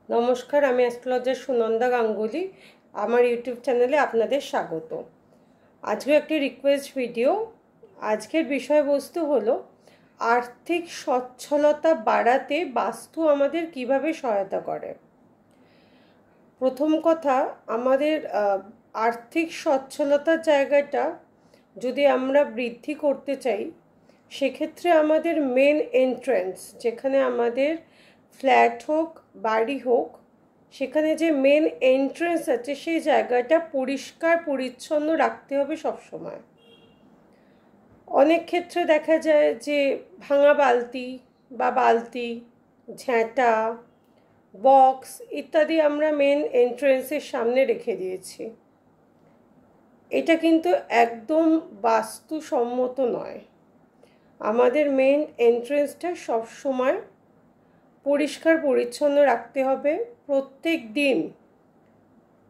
নমস্কার, আমি অ্যাস্ট্রোলজার সুনন্দা গাঙ্গুলি। আমার ইউটিউব চ্যানেলে আপনাদের স্বাগত। আজকে একটি রিকোয়েস্ট ভিডিও। আজকের বিষয়বস্তু হলো আর্থিক সচ্ছলতা বাড়াতে বাস্তু আমাদের কিভাবে সহায়তা করে। প্রথম কথা, আমাদের আর্থিক সচ্ছলতার জায়গাটা যদি আমরা বৃদ্ধি করতে চাই, সেক্ষেত্রে আমাদের মেন এন্ট্রান্স, যেখানে আমাদের ফ্ল্যাট হোক বাড়ি হোক, সেখানে যে মেন এন্ট্রান্স আছে সেই জায়গাটা পরিষ্কার পরিচ্ছন্ন রাখতে হবে সবসময়। অনেক ক্ষেত্রে দেখা যায় যে ভাঙা বালতি বা বালতি, ঝ্যাঁটা, বক্স ইত্যাদি আমরা মেন এন্ট্রান্সের সামনে রেখে দিয়েছি। এটা কিন্তু একদম বাস্তুসম্মত নয়। আমাদের মেন এন্ট্রান্সটা সবসময় পরিষ্কার পরিচ্ছন্ন রাখতে হবে। প্রত্যেক দিন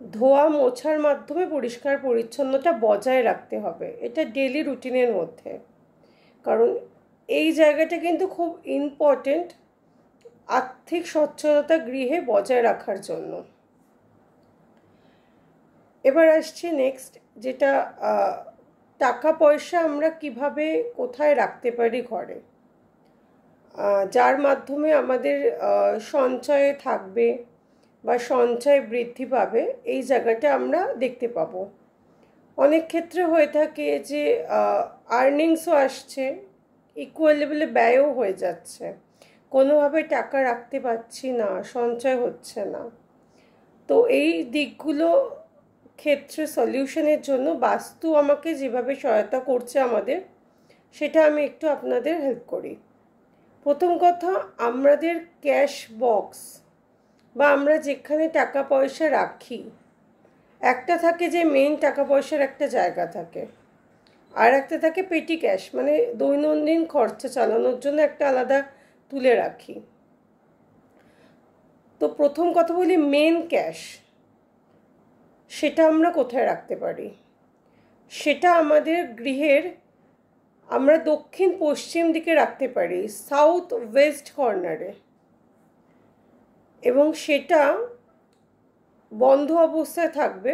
ধোয়া মোছার মাধ্যমে পরিষ্কার পরিচ্ছন্নতা বজায় রাখতে হবে। এটা ডেলি রুটিনের মধ্যে, কারণ এই জায়গাটা কিন্তু খুব ইম্পর্টেন্ট আর্থিক সচ্ছলতা গৃহে বজায় রাখার জন্য। এবার আসছে নেক্সট, যেটা টাকা পয়সা আমরা কিভাবে কোথায় রাখতে পারি ঘরে, যার মাধ্যমে আমাদের সঞ্চয়ে থাকবে বা সঞ্চয় বৃদ্ধি পাবে। এই জায়গাটা আমরা দেখতে পাবো। অনেক ক্ষেত্রে হয়ে থাকে যে আর্নিংসও আসছে, ইকুয়াল লেভেলে ব্যয়ও হয়ে যাচ্ছে, কোনোভাবে টাকা রাখতে পারছি না, সঞ্চয় হচ্ছে না। তো এই দিকগুলো ক্ষেত্রে সলিউশনের জন্য বাস্তু আমাকে যেভাবে সহায়তা করছে আমাদের, সেটা আমি একটু আপনাদের হেল্প করি। প্রথম কথা, আমাদের ক্যাশ বক্স বা আমরা যেখানে টাকা পয়সা রাখি, একটা থাকে যে মেইন টাকা পয়সার একটা জায়গা থাকে, আর একটা থাকে পেটি ক্যাশ, মানে দৈনন্দিন খরচা চালানোর জন্য একটা আলাদা তুলে রাখি। তো প্রথম কথা বলি, মেন ক্যাশ সেটা আমরা কোথায় রাখতে পারি। সেটা আমাদের গৃহের আমরা দক্ষিণ পশ্চিম দিকে রাখতে পারি, সাউথ ওয়েস্ট কর্নারে, এবং সেটা বন্ধ অবস্থায় থাকবে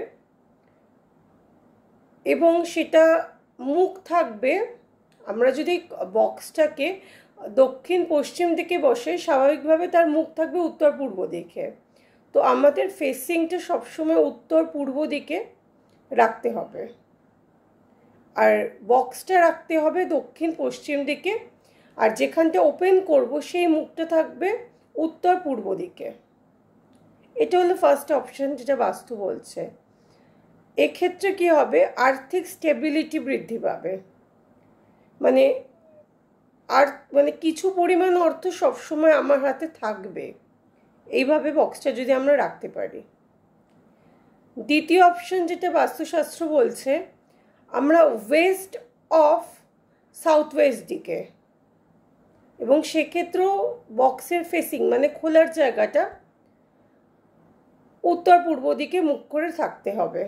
এবং সেটা মুখ থাকবে। আমরা যদি বক্সটাকে দক্ষিণ পশ্চিম দিকে বসে, স্বাভাবিকভাবে তার মুখ থাকবে উত্তর পূর্ব দিকে। তো আমাদের ফেসিংটা সবসময় উত্তর পূর্ব দিকে রাখতে হবে, আর বক্সটা রাখতে হবে দক্ষিণ পশ্চিম দিকে, আর যেখানটা ওপেন করব সেই মুখটা থাকবে উত্তর পূর্ব দিকে। এটা হলো ফার্স্ট অপশন, যেটা বাস্তু বলছে। এক্ষেত্রে কি হবে, আর্থিক স্টেবিলিটি বৃদ্ধি পাবে, মানে কিছু পরিমাণ অর্থ সবসময় আমার হাতে থাকবে। এইভাবে বক্সটা যদি আমরা রাখতে পারি। দ্বিতীয় অপশন, যেটা বাস্তুশাস্ত্র বলছে, আমরা ওয়েস্ট অফ সাউথ ওয়েস্ট দিকে, এবং সেক্ষেত্রেও বক্সের ফেসিং মানে খোলার জায়গাটা উত্তর পূর্ব দিকে মুখ করে থাকতে হবে।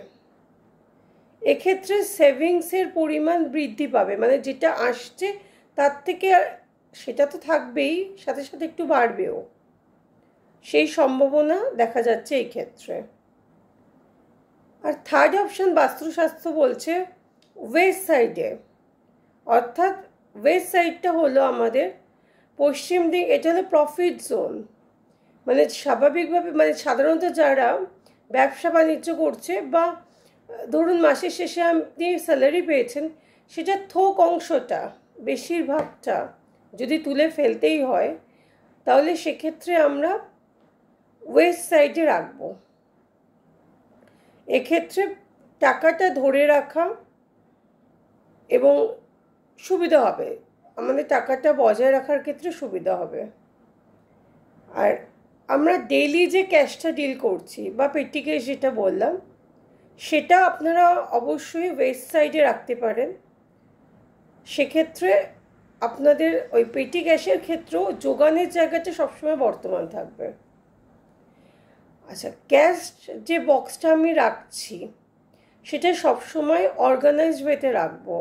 এক্ষেত্রে সেভিংসের পরিমাণ বৃদ্ধি পাবে, মানে যেটা আসছে তার থেকে সেটা তো থাকবেই, সাথে সাথে একটু বাড়বেও, সেই সম্ভাবনা দেখা যাচ্ছে এই ক্ষেত্রে। আর থার্ড অপশন বাস্তুশাস্ত্র বলছে ওয়েস্ট সাইডে, অর্থাৎ ওয়েস্ট সাইডটা হলো আমাদের পশ্চিম দিক। এটা হলো প্রফিট জোন, মানে স্বাভাবিকভাবে, মানে সাধারণত যারা ব্যবসা বাণিজ্য করছে বা ধরুন মাসের শেষে আপনি স্যালারি পেয়েছেন, সেটা থোক অংশটা বেশিরভাগটা যদি তুলে ফেলতেই হয়, তাহলে সেক্ষেত্রে আমরা ওয়েস্ট সাইডে রাখবো। এক্ষেত্রে টাকাটা ধরে রাখা এবং সুবিধা হবে, আমাদের টাকাটা বজায় রাখার ক্ষেত্রে সুবিধা হবে। আর আমরা ডেইলি যে ক্যাশটা ডিল করছি বা পেটি ক্যাশ যেটা বললাম, সেটা আপনারা অবশ্যই ওয়েস্ট সাইডে রাখতে পারেন। সেক্ষেত্রে আপনাদের ওই পেটি ক্যাশের ক্ষেত্রেও যোগানের জায়গাটা সবসময় বর্তমান থাকবে। আচ্ছা, ক্যাশ যে বক্সটা আমি রাখছি সেটা সবসময় অর্গানাইজড ওয়েতে রাখবো।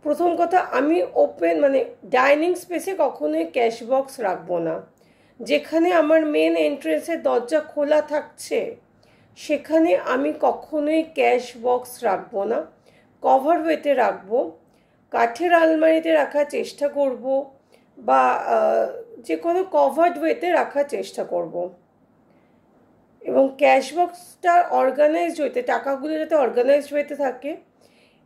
প্রথম কথা, আমি ওপেন মানে ডাইনিং স্পেসে কখনোই ক্যাশ বক্স রাখবো না। যেখানে আমার মেন এন্ট্রেন্সের দরজা খোলা থাকছে সেখানে আমি কখনোই ক্যাশ বক্স রাখবো না, কভার ওয়েতে রাখবো, কাঠের আলমারিতে রাখার চেষ্টা করব, বা যে কোনো কভার্ড ওয়েতে রাখার চেষ্টা করব। এবং ক্যাশ বক্সটা অর্গানাইজড ওয়েতে, টাকাগুলো যাতে অর্গানাইজড ওয়েতে থাকে।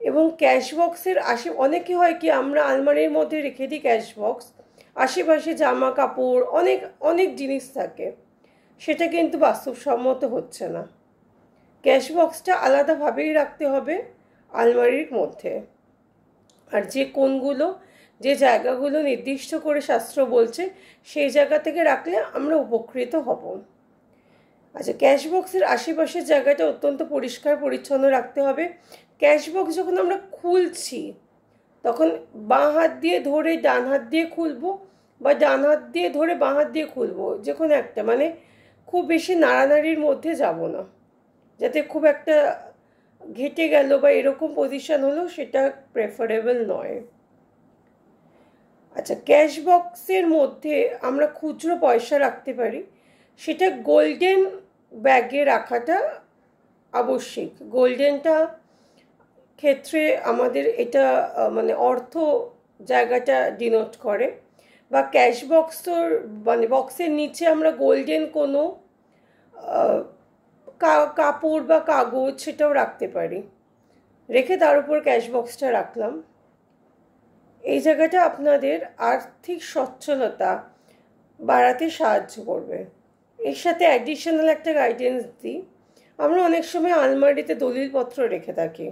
এবং ক্যাশ বক্সের অনেকে হয় কি আমরা আলমারির মধ্যে রেখে দিই ক্যাশ বক্স, আশেপাশে জামা কাপড় অনেক অনেক জিনিস থাকে, সেটা কিন্তু বাস্তবসম্মত হচ্ছে না। ক্যাশ বক্সটা আলাদাভাবেই রাখতে হবে আলমারির মধ্যে। আর যে কোণগুলো, যে জায়গাগুলো নির্দিষ্ট করে শাস্ত্র বলছে সেই জায়গা থেকে রাখলে আমরা উপকৃত হব। আচ্ছা, ক্যাশ বক্সের আশেপাশের জায়গাটা অত্যন্ত পরিষ্কার পরিচ্ছন্ন রাখতে হবে। ক্যাশ বক্স যখন আমরা খুলছি তখন বাঁ হাত দিয়ে ধরে ডান হাত দিয়ে খুলবো, বা ডান হাত দিয়ে ধরে বাঁ হাত দিয়ে খুলবো, যে কোনো একটা, মানে খুব বেশি নাড়ানাড়ির মধ্যে যাব না, যাতে খুব একটা ঘেটে গেল বা এরকম পজিশন হলো সেটা প্রেফারেবল নয়। আচ্ছা, ক্যাশ বক্সের মধ্যে আমরা খুচরো পয়সা রাখতে পারি, সেটা গোল্ডেন ব্যাগে রাখাটা আবশ্যিক। গোল্ডেনটা ক্ষেত্রে আমাদের এটা মানে অর্থ জায়গাটা ডিনোট করে। বা ক্যাশ বক্সর মানে বক্সের নিচে আমরা গোল্ডেন কোনো কাপড় বা কাগজ সেটাও রাখতে পারি, রেখে তার উপর ক্যাশ বক্সটা রাখলাম। এই জায়গাটা আপনাদের আর্থিক সচ্ছলতা বাড়াতে সাহায্য করবে। এর সাথে অ্যাডিশনাল একটা গাইডেন্স দিই, আমরা অনেক সময় আলমারিতে দলিলপত্র রেখে থাকি।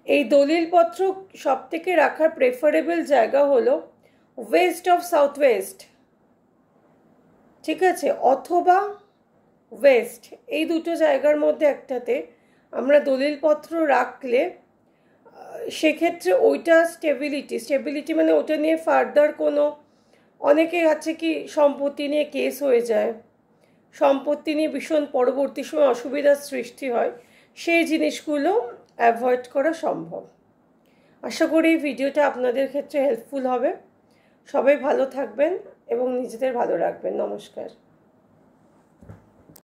এই দলিলপত্র সব থেকে রাখার প্রেফারেবল জায়গা হলো ওয়েস্ট অফ সাউথ ওয়েস্ট, ঠিক আছে, অথবা ওয়েস্ট, এই দুটো জায়গার মধ্যে একটাতে আমরা দলিলপত্র রাখলে সেক্ষেত্রে ওইটা স্টেবিলিটি মানে ওটা নিয়ে ফার্দার কোনো, অনেকে আছে কি সম্পত্তি নিয়ে কেস হয়ে যায়, সম্পত্তি নিয়ে ভীষণ পরবর্তী সময় অসুবিধার সৃষ্টি হয়, সেই জিনিসগুলো অ্যাভয়েড করা সম্ভব। আশা করি এই ভিডিওটা আপনাদের ক্ষেত্রে হেল্পফুল হবে। সবাই ভালো থাকবেন এবং নিজেদের ভালো রাখবেন। নমস্কার।